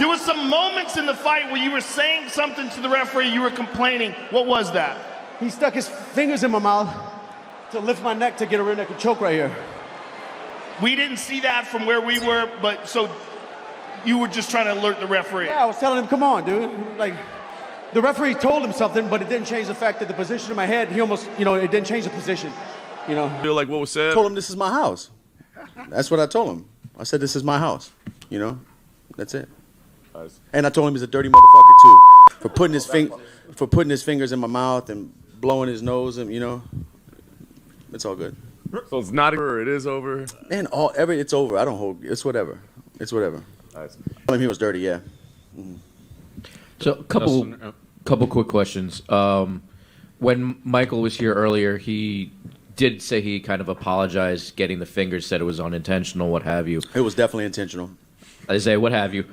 There was some moments in the fight where you were saying something to the referee, you were complaining. What was that? He stuck his fingers in my mouth to lift my neck to get a rear naked choke right here. We didn't see that from where we were, but so you were just trying to alert the referee. Yeah, I was telling him, come on, dude. Like, the referee told him something, but it didn't change the fact that the position of my head, he almost, it didn't change the position, Feel like what was said? I told him this is my house. That's what I told him. I said this is my house, That's it. Nice. And I told him he's a dirty motherfucker too, for putting his fingers in my mouth and blowing his nose, and it's all good. So it's not over. It is over. Man, it's over. I don't hold. It's whatever. It's whatever. Nice. I told him he was dirty. Yeah. Mm-hmm. So couple quick questions. When Michael was here earlier, he did say he kind of apologized, getting the fingers, said it was unintentional, what have you. It was definitely intentional. I say what have you.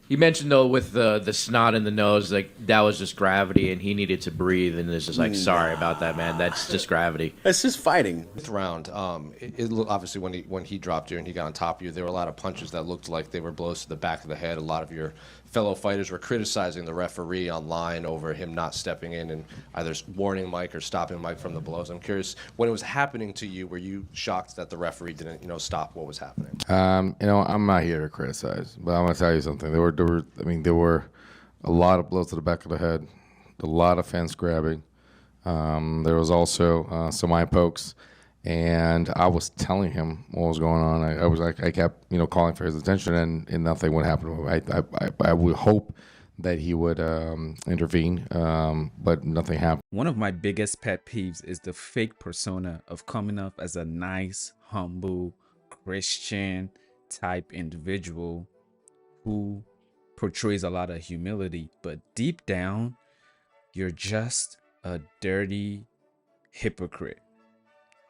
He mentioned though with the snot in the nose, like that was just gravity, and he needed to breathe, and it's just like sorry about that, man. That's just gravity. It's just fighting. Round, obviously when he dropped you and he got on top of you, there were a lot of punches that looked like they were blows to the back of the head. A lot of your fellow fighters were criticizing the referee online over him not stepping in and either warning Mike or stopping Mike from the blows. I'm curious, when it was happening to you, were you shocked that the referee didn't, stop what was happening? I'm not here to criticize, but I'm gonna tell you something. There were a lot of blows to the back of the head, a lot of fence grabbing. There was also some eye pokes, and I was telling him what was going on. I kept calling for his attention, and nothing would happen to him. I would hope that he would intervene, but nothing happened. One of my biggest pet peeves is the fake persona of coming off as a nice, humble, Christian type individual who portrays a lot of humility, but deep down, you're just a dirty hypocrite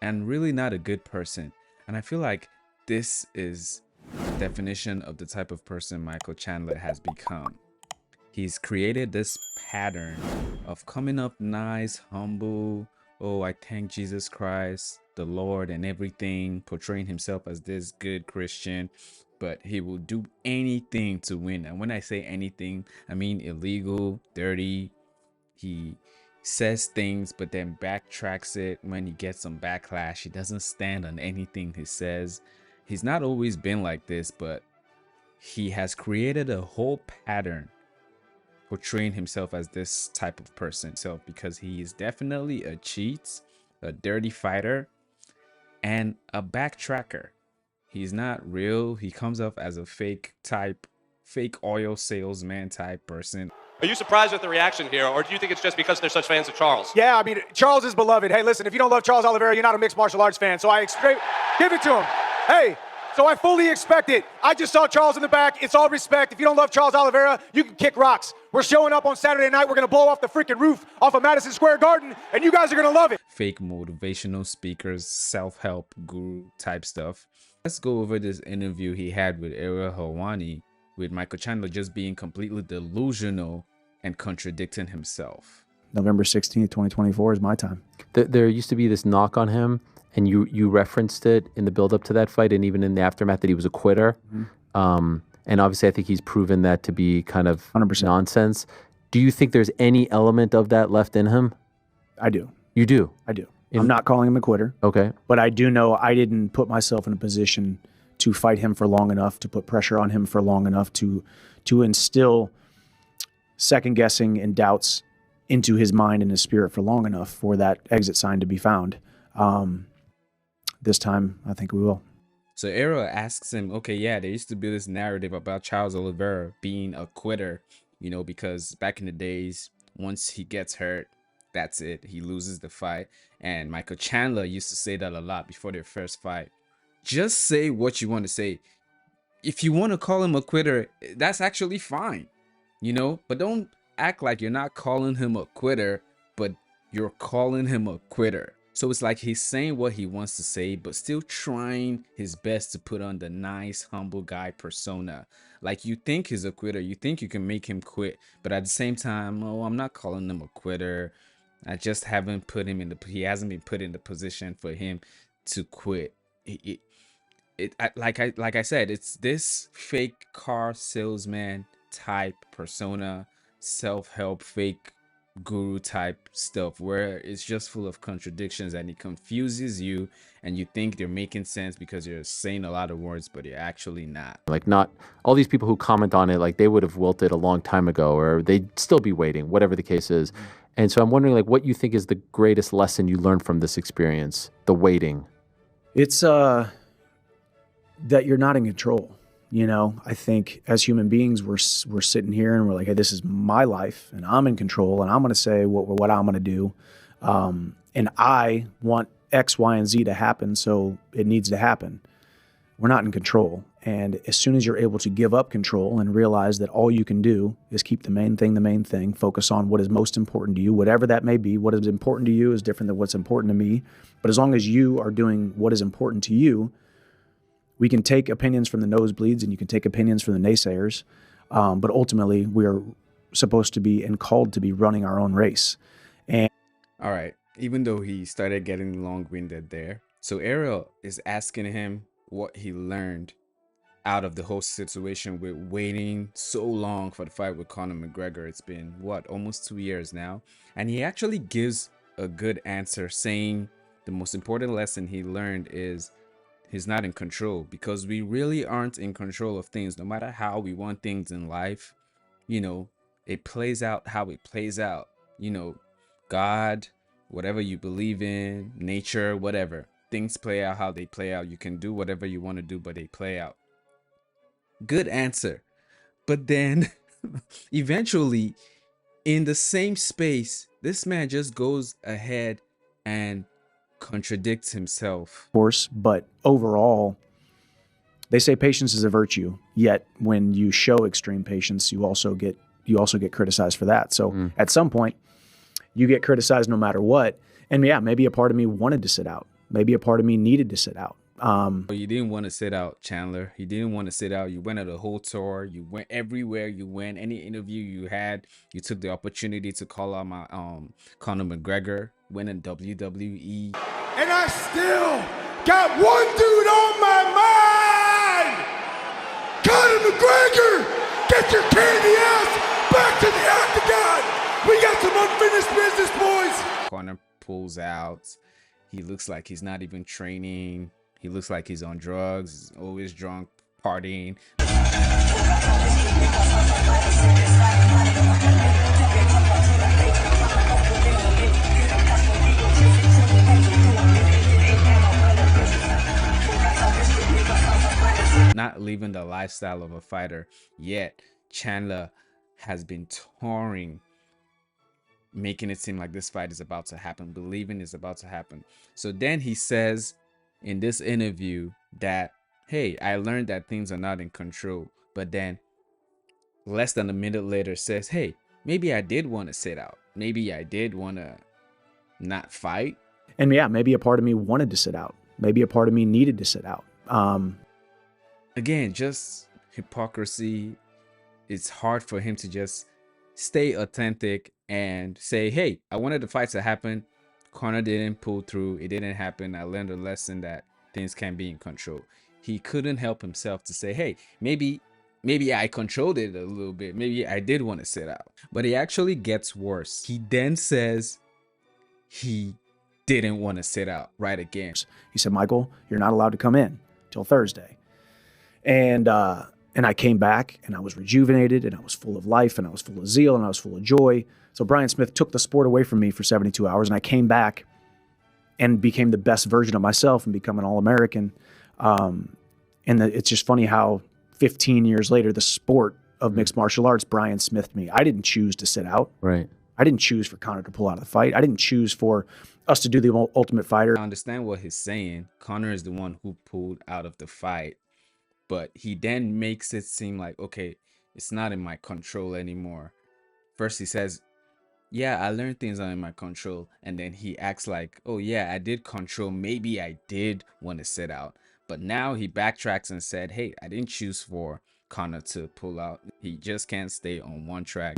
and really not a good person. And I feel like this is the definition of the type of person Michael Chandler has become. He's created this pattern of coming up nice, humble, oh, I thank Jesus Christ, the Lord and everything, portraying himself as this good Christian, but he will do anything to win. And when I say anything, I mean illegal, dirty. He says things but then backtracks it when he gets some backlash. He doesn't stand on anything he says. He's not always been like this, but he has created a whole pattern portraying himself as this type of person. So because he is definitely a cheat, a dirty fighter, and a backtracker. He's not real. He comes off as a fake oil salesman type person. Are you surprised with the reaction here, or do you think it's just because they're such fans of Charles? Yeah, I mean, Charles is beloved. Hey, listen, if you don't love Charles Oliveira, you're not a mixed martial arts fan. So give it to him. Hey, so I fully expect it. I just saw Charles in the back. It's all respect. If you don't love Charles Oliveira, you can kick rocks. We're showing up on Saturday night. We're going to blow off the freaking roof off of Madison Square Garden, and you guys are going to love it. Fake motivational speakers, self-help guru type stuff. Let's go over this interview he had with Ariel Helwani, with Michael Chandler just being completely delusional and contradicting himself. November 16th, 2024 is my time. There used to be this knock on him, and you referenced it in the build-up to that fight and even in the aftermath that he was a quitter. Mm-hmm. And obviously I think he's proven that to be kind of 100% nonsense. Do you think there's any element of that left in him? I do. You do? I do. I'm not calling him a quitter. Okay. But I do know I didn't put myself in a position to fight him for long enough, to put pressure on him for long enough, to instill second guessing and doubts into his mind and his spirit for long enough for that exit sign to be found. This time, I think we will. So Ariel asks him, okay, yeah, there used to be this narrative about Charles Oliveira being a quitter, because back in the days, once he gets hurt, that's it. He loses the fight. And Michael Chandler used to say that a lot before their first fight. Just say what you want to say. If you want to call him a quitter, that's actually fine, but don't act like you're not calling him a quitter, but you're calling him a quitter. So it's like he's saying what he wants to say, but still trying his best to put on the nice, humble guy persona. Like you think he's a quitter, you think you can make him quit, but at the same time, oh, I'm not calling him a quitter. I just haven't put him he hasn't been put in the position for him to quit. like I said, it's this fake car salesman type persona, self-help fake guru type stuff where it's just full of contradictions and it confuses you and you think they're making sense because you're saying a lot of words but you're actually not. Like, not all these people who comment on it, like they would have wilted a long time ago, or they'd still be waiting, whatever the case is. And so I'm wondering, like, what you think is the greatest lesson you learned from this experience, the waiting. It's that you're not in control. You know, I think as human beings, we're sitting here and we're like, hey, this is my life and I'm in control and I'm going to say what I'm going to do. And I want X, Y, and Z to happen, so it needs to happen. We're not in control. And as soon as you're able to give up control and realize that all you can do is keep the main thing, focus on what is most important to you, whatever that may be. What is important to you is different than what's important to me. But as long as you are doing what is important to you, we can take opinions from the nosebleeds and you can take opinions from the naysayers. But ultimately, we are supposed to be and called to be running our own race. And All right, even though he started getting long-winded there, so Ariel is asking him what he learned out of the whole situation with waiting so long for the fight with Conor McGregor. It's been, what, almost 2 years now? And he actually gives a good answer, saying the most important lesson he learned is he's not in control, because we really aren't in control of things. No matter how we want things in life, you know, it plays out how it plays out. You know, God, whatever you believe in, nature, whatever, things play out how they play out. You can do whatever you want to do, but they play out. Good answer. But then eventually, in the same space, this man just goes ahead and contradicts himself. of course, but overall, they say patience is a virtue. Yet when you show extreme patience, you also get criticized for that. So at some point, you get criticized no matter what. And yeah, maybe a part of me wanted to sit out. Maybe a part of me needed to sit out. You didn't want to sit out, Chandler. You didn't want to sit out. You went on a whole tour. You went everywhere you went. Any interview you had, you took the opportunity to call out my Conor McGregor, winning WWE. And I still got one dude on my mind! Conor McGregor! Get your candy ass back to the octagon! We got some unfinished business, boys! Conor pulls out. He looks like he's not even training. He looks like he's on drugs. He's always drunk, partying. Not living the lifestyle of a fighter. Yet Chandler has been touring, making it seem like this fight is about to happen, believing it's about to happen. So then he says in this interview that, hey, I learned that things are not in control. But then less than a minute later says, hey, maybe I did want to sit out. Maybe I did want to not fight. And yeah, maybe a part of me wanted to sit out. Maybe a part of me needed to sit out. Again, just hypocrisy. It's hard for him to just stay authentic and say, hey, I wanted the fight to happen. Conor didn't pull through. It didn't happen. I learned a lesson that things can be in control. He couldn't help himself to say, hey, maybe I controlled it a little bit. Maybe I did want to sit out. But it actually gets worse. He then says he didn't want to sit out right again. He said, Michael, you're not allowed to come in till Thursday. And I came back and I was rejuvenated and I was full of life and I was full of zeal and I was full of joy. So Brian Smith took the sport away from me for 72 hours and I came back and became the best version of myself and become an All-American. It's just funny how 15 years later, the sport of mixed martial arts, Brian Smithed me. I didn't choose to sit out. Right. I didn't choose for Conor to pull out of the fight. I didn't choose for us to do the Ultimate Fighter. I understand what he's saying. Conor is the one who pulled out of the fight. But he then makes it seem like, okay, it's not in my control anymore. First he says, yeah, I learned things are in my control. And then he acts like, oh yeah, I did control. Maybe I did want to sit out. But now he backtracks and said, hey, I didn't choose for Conor to pull out. He just can't stay on one track.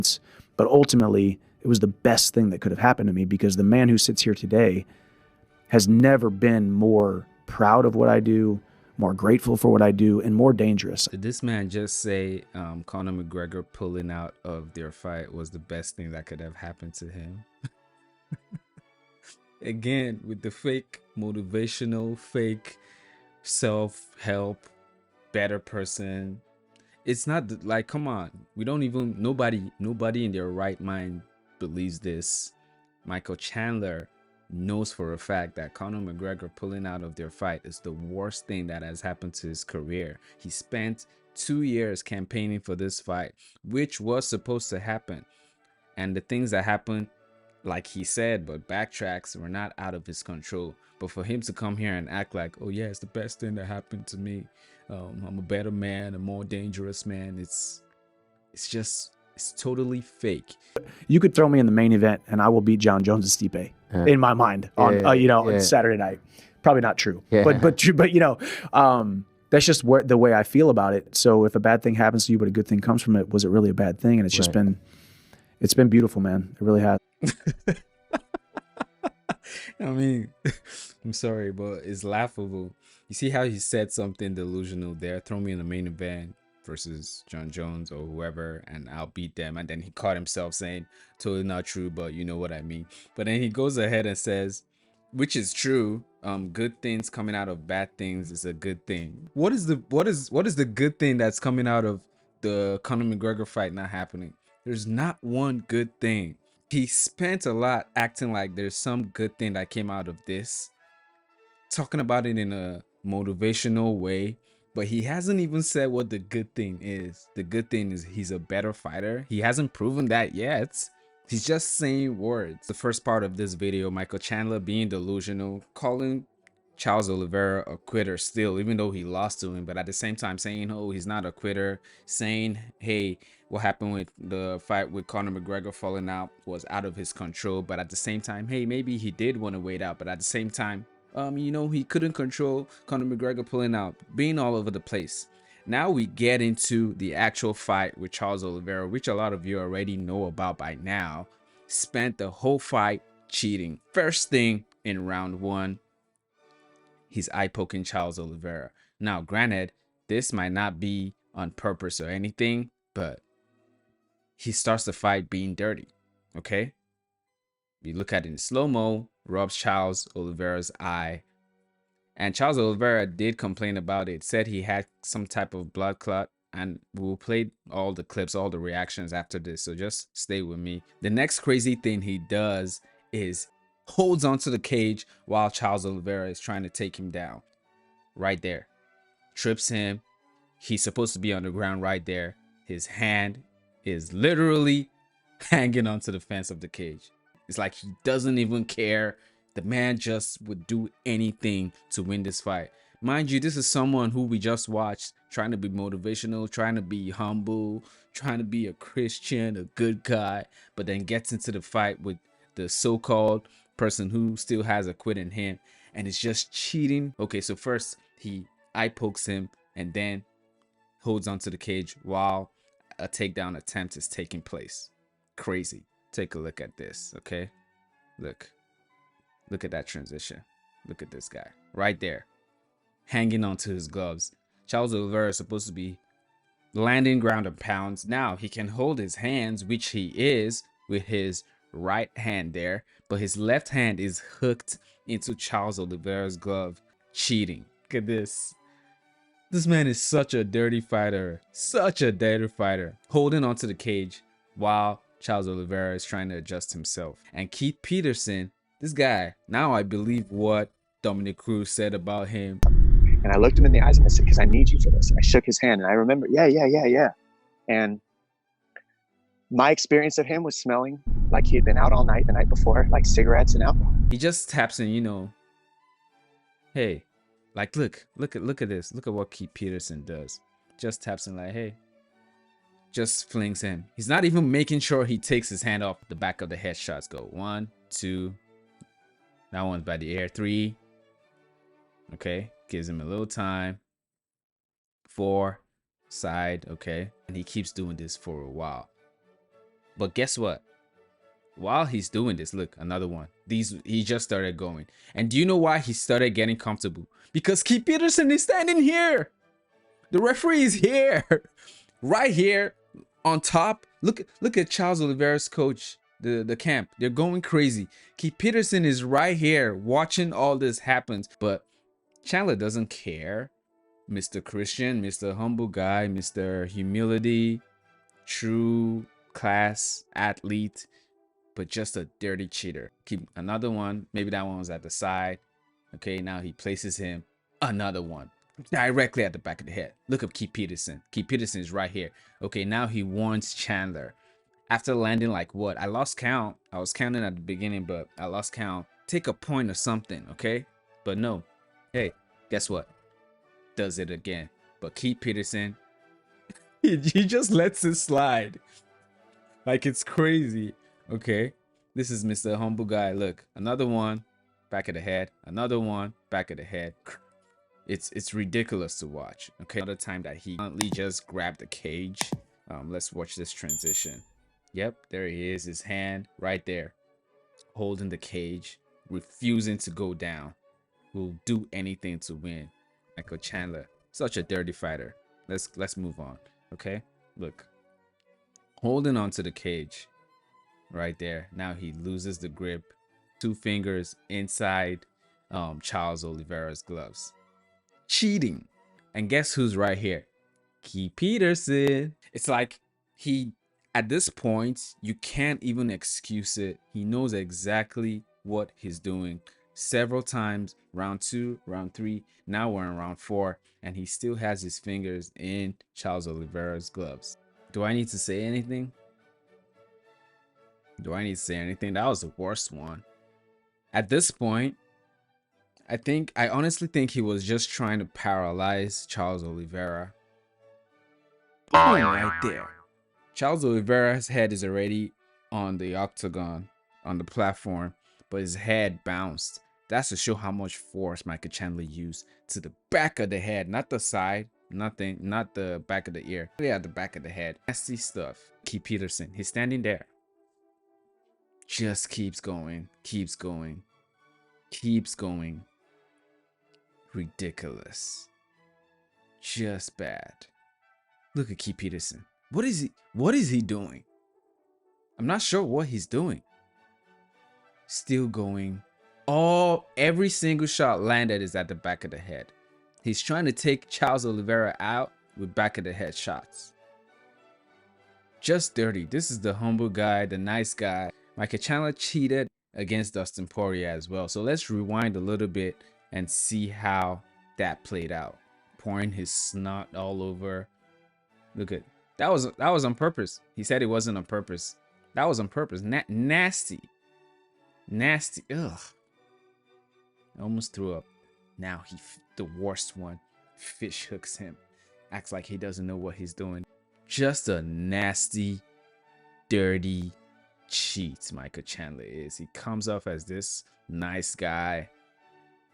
But ultimately, it was the best thing that could have happened to me, because the man who sits here today has never been more proud of what I do, more grateful for what I do, and more dangerous. Did this man just say Conor McGregor pulling out of their fight was the best thing that could have happened to him? Again, with the fake motivational, fake self-help, better person. It's not like, come on, we don't even, nobody in their right mind believes this. Michael Chandler knows for a fact that Conor McGregor pulling out of their fight is the worst thing that has happened to his career. He spent 2 years campaigning for this fight, which was supposed to happen. And the things that happened, like he said, but backtracks, were not out of his control. But for him to come here and act like, oh yeah, it's the best thing that happened to me. I'm a better man, a more dangerous man. It's totally fake. You could throw me in the main event and I will beat John Jones and Stipe in my mind on on Saturday night. Probably not true, but you know, that's just the way I feel about it. So if a bad thing happens to you but a good thing comes from it, was it really a bad thing? And it's just it's been beautiful, man. It really has. I mean, I'm sorry, but it's laughable. You see how he said something delusional there? Throw me in the main event versus John Jones or whoever, and I'll beat them. And then he caught himself saying, totally not true, but you know what I mean. But then he goes ahead and says, which is true, good things coming out of bad things is a good thing. What is the good thing that's coming out of the Conor McGregor fight not happening? There's not one good thing. He spent a lot acting like there's some good thing that came out of this, talking about it in a motivational way, but he hasn't even said what the good thing is. The good thing is he's a better fighter. He hasn't proven that yet. He's just saying words. The first part of this video, Michael Chandler being delusional, calling Charles Oliveira a quitter still, even though he lost to him, but at the same time saying, oh, he's not a quitter, saying, hey, what happened with the fight with Conor McGregor falling out was out of his control, but at the same time, hey, maybe he did want to wait out, but at the same time, you know, he couldn't control Conor McGregor pulling out, being all over the place. Now we get into the actual fight with Charles Oliveira, which a lot of you already know about by now. Spent the whole fight cheating. First thing in round one, he's eye poking Charles Oliveira. Now, granted, this might not be on purpose or anything, but he starts the fight being dirty. Okay? You look at it in slow-mo, rubs Charles Oliveira's eye. And Charles Oliveira did complain about it, said he had some type of blood clot, and we'll play all the clips, all the reactions after this, so just stay with me. The next crazy thing he does is holds onto the cage while Charles Oliveira is trying to take him down. Right there. Trips him. He's supposed to be on the ground right there. His hand is literally hanging onto the fence of the cage. It's like he doesn't even care. The man just would do anything to win this fight. Mind you, this is someone who we just watched trying to be motivational, trying to be humble, trying to be a Christian, a good guy, but then gets into the fight with the so-called person who still has a quit in him and is just cheating. Okay, so first he eye pokes him and then holds onto the cage while a takedown attempt is taking place. Crazy. Take a look at this, okay? Look at that transition. Look at this guy right there, hanging onto his gloves. Charles Oliveira is supposed to be landing ground and pounds. Now he can hold his hands, which he is, with his right hand there, but his left hand is hooked into Charles Oliveira's glove, cheating. Look at this. This man is such a dirty fighter, holding onto the cage while Charles Oliveira is trying to adjust himself. And Keith Peterson, this guy, now I believe what Dominic Cruz said about him. And I looked him in the eyes and I said, because I need you for this. And I shook his hand and I remember, yeah. And my experience of him was smelling like he had been out all night the night before, like cigarettes and alcohol. He just taps in, you know, hey, like, look at this. Look at what Keith Peterson does. Just taps in like, hey, just flings him. He's not even making sure he takes his hand off the back of the head. Shots go 1, 2. That one's by the air. 3. Okay. Gives him a little time. 4. Side. Okay. And he keeps doing this for a while. But guess what? while he's doing this, look, another one. He just started going. And do you know why he started getting comfortable? Because Keith Peterson is standing here. The referee is here. Right here on top. Look at Charles Oliveira's coach, the camp. They're going crazy. Keith Peterson is right here watching all this happen. But Chandler doesn't care. Mr. Christian, Mr. Humble Guy, Mr. Humility, true class athlete, but just a dirty cheater. Keep another one. Maybe that one was at the side. Okay, now he places him. Another one directly at the back of the head. Look up Keith Peterson. Keith Peterson is right here. Okay, now he warns Chandler. After landing like what? I lost count. I was counting at the beginning, but I lost count. Take a point or something, okay? But no. Hey, guess what? Does it again. But Keith Peterson, he just lets it slide. Like it's crazy. Okay. This is Mr. Humble Guy. Look, another one, back of the head. Another one, back of the head. It's ridiculous to watch. Okay. Another time that he just grabbed the cage. Let's watch this transition. Yep, there he is. His hand right there, holding the cage, refusing to go down. Will do anything to win. Michael Chandler, such a dirty fighter. Let's move on. Okay, look, holding onto the cage right there. Now he loses the grip. 2 fingers inside Charles Oliveira's gloves. Cheating. And guess who's right here? Keith Peterson. It's like at this point, you can't even excuse it. He knows exactly what he's doing. Several times, round 2, round 3, now we're in round 4, and he still has his fingers in Charles Oliveira's gloves. Do I need to say anything? Do I need to say anything? That was the worst one. At this point, I honestly think he was just trying to paralyze Charles Oliveira. Boom, right there. Charles Oliveira's head is already on the octagon, on the platform, but his head bounced. That's to show how much force Michael Chandler used to the back of the head, not the side, nothing, not the back of the ear. Yeah, the back of the head. Nasty stuff. Keith Peterson, he's standing there. Just keeps going, keeps going, keeps going. Ridiculous. Just bad. Look at Keith Peterson. What is he doing? I'm not sure what he's doing. Still going. Every single shot landed is at the back of the head. He's trying to take Charles Oliveira out with back of the head shots. Just dirty. This is the humble guy, the nice guy. Michael Chandler cheated against Dustin Poirier as well. So let's rewind a little bit and see how that played out. Pouring his snot all over. Look at that was on purpose. He said it wasn't on purpose. That was on purpose. Nasty. Nasty. Ugh. I almost threw up. Now the worst one. Fish hooks him. Acts like he doesn't know what he's doing. Just a nasty, dirty cheat Michael Chandler is. He comes off as this nice guy.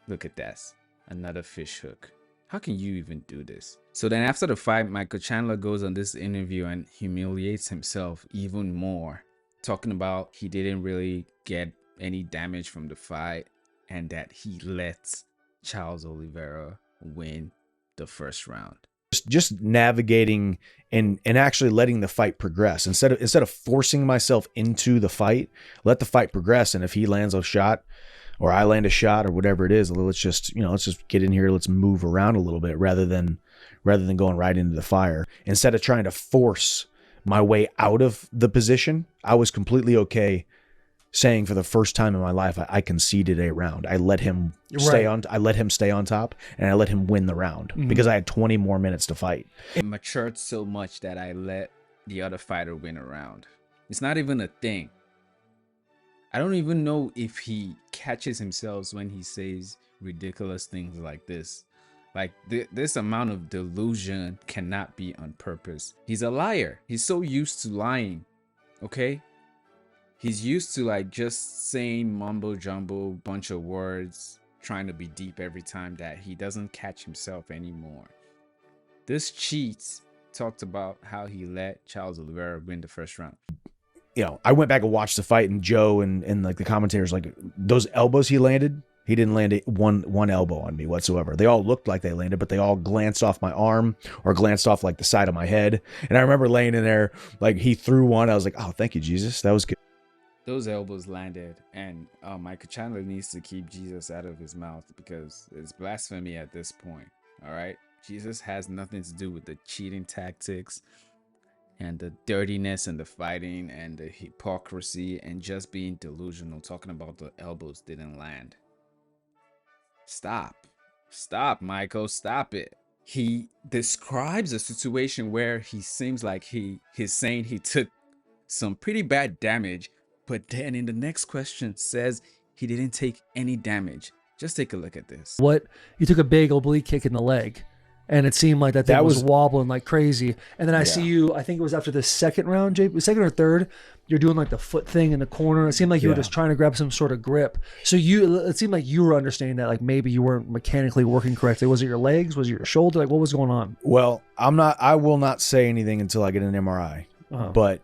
Look at that. Another fish hook. How can you even do this? So then after the fight, Michael Chandler goes on this interview and humiliates himself even more. Talking about he didn't really get any damage from the fight and that he let Charles Oliveira win the first round. Just navigating and actually letting the fight progress instead of forcing myself into the fight. Let the fight progress, and if he lands a shot or I land a shot or whatever it is, let's just get in here, let's move around a little bit rather than going right into the fire. Instead of trying to force my way out of the position, I was completely okay saying for the first time in my life I conceded a round. I let him stay on top, and I let him win the round because I had 20 more minutes to fight. It matured so much that I let the other fighter win a round. It's not even a thing. I don't even know if he catches himself when he says ridiculous things like this. Like this amount of delusion cannot be on purpose. He's a liar. He's so used to lying. Okay? He's used to like just saying mumbo jumbo, bunch of words, trying to be deep every time that he doesn't catch himself anymore. This cheat talked about how he let Charles Oliveira win the first round. you know, I went back and watched the fight, and Joe and like the commentators, like those elbows he landed, he didn't land one elbow on me whatsoever. They all looked like they landed, but they all glanced off my arm or glanced off like the side of my head. And I remember laying in there, like he threw one. I was like, oh, thank you, Jesus. That was good. Those elbows landed, and Michael Chandler needs to keep Jesus out of his mouth because it's blasphemy at this point. All right, Jesus has nothing to do with the cheating tactics and the dirtiness and the fighting and the hypocrisy and just being delusional. Talking about the elbows didn't land. Stop, Michael, stop it. He describes a situation where he seems like he's saying he took some pretty bad damage, but then in the next question says he didn't take any damage. Just take a look at this. What? You took a big oblique kick in the leg, and it seemed like that thing was wobbling like crazy. And then I see you, I think it was after the second round, second or third, you're doing like the foot thing in the corner. It seemed like you were just trying to grab some sort of grip. So it seemed like you were understanding that like maybe you weren't mechanically working correctly. Was it your legs? Was it your shoulder? Like what was going on? Well, I will not say anything until I get an MRI. But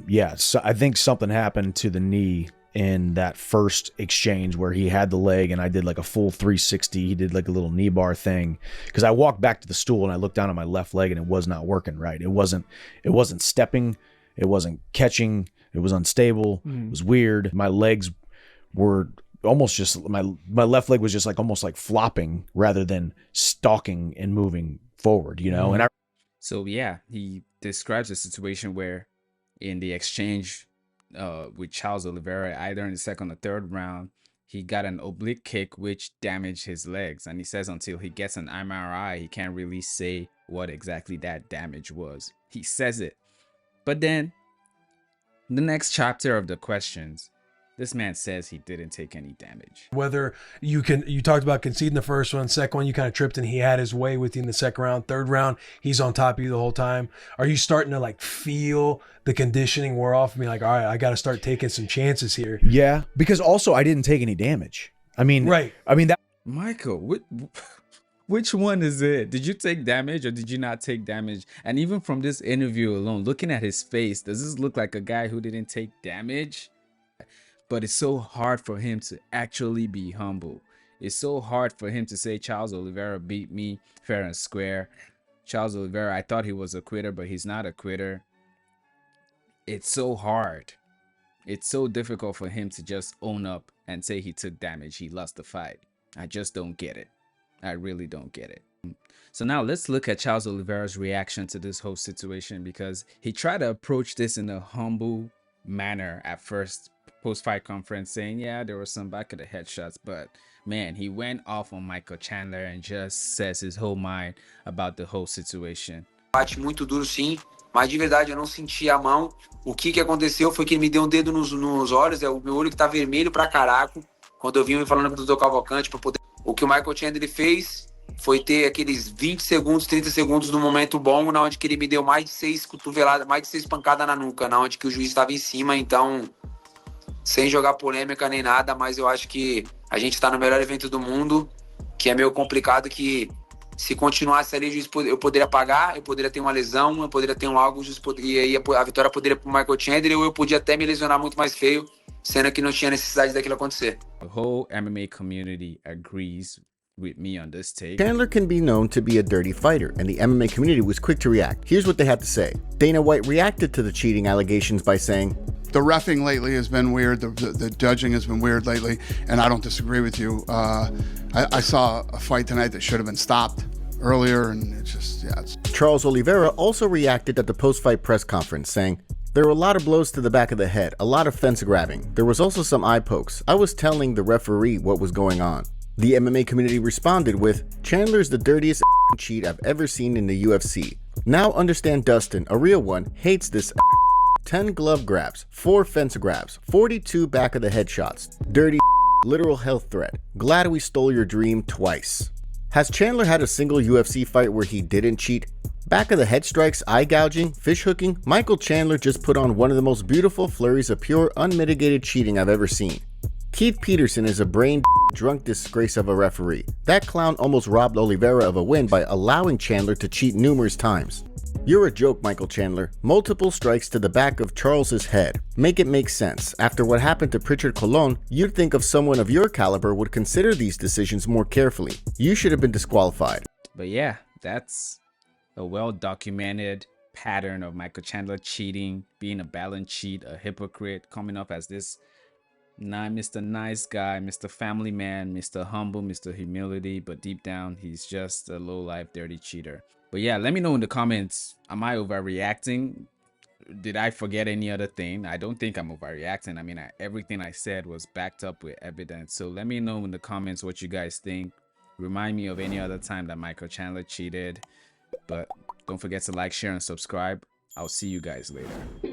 yeah, so I think something happened to the knee in that first exchange where he had the leg and I did like a full 360. He did like a little knee bar thing because I walked back to the stool and I looked down at my left leg and it was not working right. It wasn't stepping. It wasn't catching. It was unstable. It was weird. My legs were almost just, my left leg was just like almost like flopping rather than stalking and moving forward, you know? And So yeah, he describes a situation where in the exchange with Charles Oliveira, either in the second or third round, he got an oblique kick which damaged his legs. And he says until he gets an MRI, he can't really say what exactly that damage was. He says it. But then the next chapter of the questions, this man says he didn't take any damage. Whether you talked about conceding the first one, second one, you kind of tripped and he had his way with you in the second round. Third round, he's on top of you the whole time. Are you starting to like feel the conditioning wear off of me? Like, all right, I got to start taking some chances here. yeah, because also I didn't take any damage. I mean, right. I mean, that. Michael, which one is it? Did you take damage or did you not take damage? And even from this interview alone, looking at his face, does this look like a guy who didn't take damage? But it's so hard for him to actually be humble. It's so hard for him to say Charles Oliveira beat me fair and square. Charles Oliveira, I thought he was a quitter, but he's not a quitter. It's so hard. It's so difficult for him to just own up and say he took damage, he lost the fight. I just don't get it. I really don't get it. So now let's look at Charles Oliveira's reaction to this whole situation, because he tried to approach this in a humble manner at first, post-fight conference, saying, yeah, there were some back of the head shots, but man, he went off on Michael Chandler and just says his whole mind about the whole situation. Bate muito duro sim, mas de verdade eu não senti a mão. O que aconteceu foi que ele me deu um dedo nos olhos, é o meu olho que tá vermelho pra caraca, quando eu vim me falando com o Dr. Cavalcante para poder... O que o Michael Chandler foi ter aqueles 20 segundos, 30 segundos no momento bom, na onde que ele me deu mais de 6 cotoveladas, mais de 6 pancadas na nuca, na onde que o juiz estava em cima. Então, sem jogar polêmica nem nada, mas eu acho que a gente está no melhor evento do mundo, que é meio complicado, que se continuasse ali, eu poderia pagar, eu poderia ter uma lesão, eu poderia ter algo, e aí a vitória poderia ir pro Michael Chandler, ou eu podia até me lesionar muito mais feio, sendo que não tinha necessidade daquilo acontecer. The whole MMA community agrees with me on this take. Chandler can be known to be a dirty fighter, and the MMA community was quick to react. Here's what they had to say. Dana White reacted to the cheating allegations by saying, the reffing lately has been weird, the judging has been weird lately, and I don't disagree with you. I saw a fight tonight that should have been stopped earlier, and it's just, yeah. Charles Oliveira also reacted at the post-fight press conference, saying, there were a lot of blows to the back of the head, a lot of fence grabbing. There was also some eye pokes. I was telling the referee what was going on. The MMA community responded with, Chandler's the dirtiest cheat I've ever seen in the UFC. Now understand Dustin, a real one, hates this 10 glove grabs, 4 fence grabs, 42 back of the head shots. Dirty literal health threat. Glad we stole your dream twice. Has Chandler had a single UFC fight where he didn't cheat? Back of the head strikes, eye gouging, fish hooking, Michael Chandler just put on one of the most beautiful flurries of pure unmitigated cheating I've ever seen. Keith Peterson is a brain drunk disgrace of a referee. That clown almost robbed Oliveira of a win by allowing Chandler to cheat numerous times. You're a joke, Michael Chandler. Multiple strikes to the back of Charles's head. Make it make sense. After what happened to Pritchard Colon, you'd think of someone of your caliber would consider these decisions more carefully. You should have been disqualified. But yeah, that's a well-documented pattern of Michael Chandler cheating, being a balance cheat, a hypocrite, coming up as this Mr. Nice Guy, Mr. Family Man, Mr. Humble, Mr. Humility, but deep down, he's just a low-life, dirty cheater. But yeah, let me know in the comments, am I overreacting? Did I forget any other thing? I don't think I'm overreacting. I mean, everything I said was backed up with evidence. So let me know in the comments what you guys think. Remind me of any other time that Michael Chandler cheated. But don't forget to like, share, and subscribe. I'll see you guys later.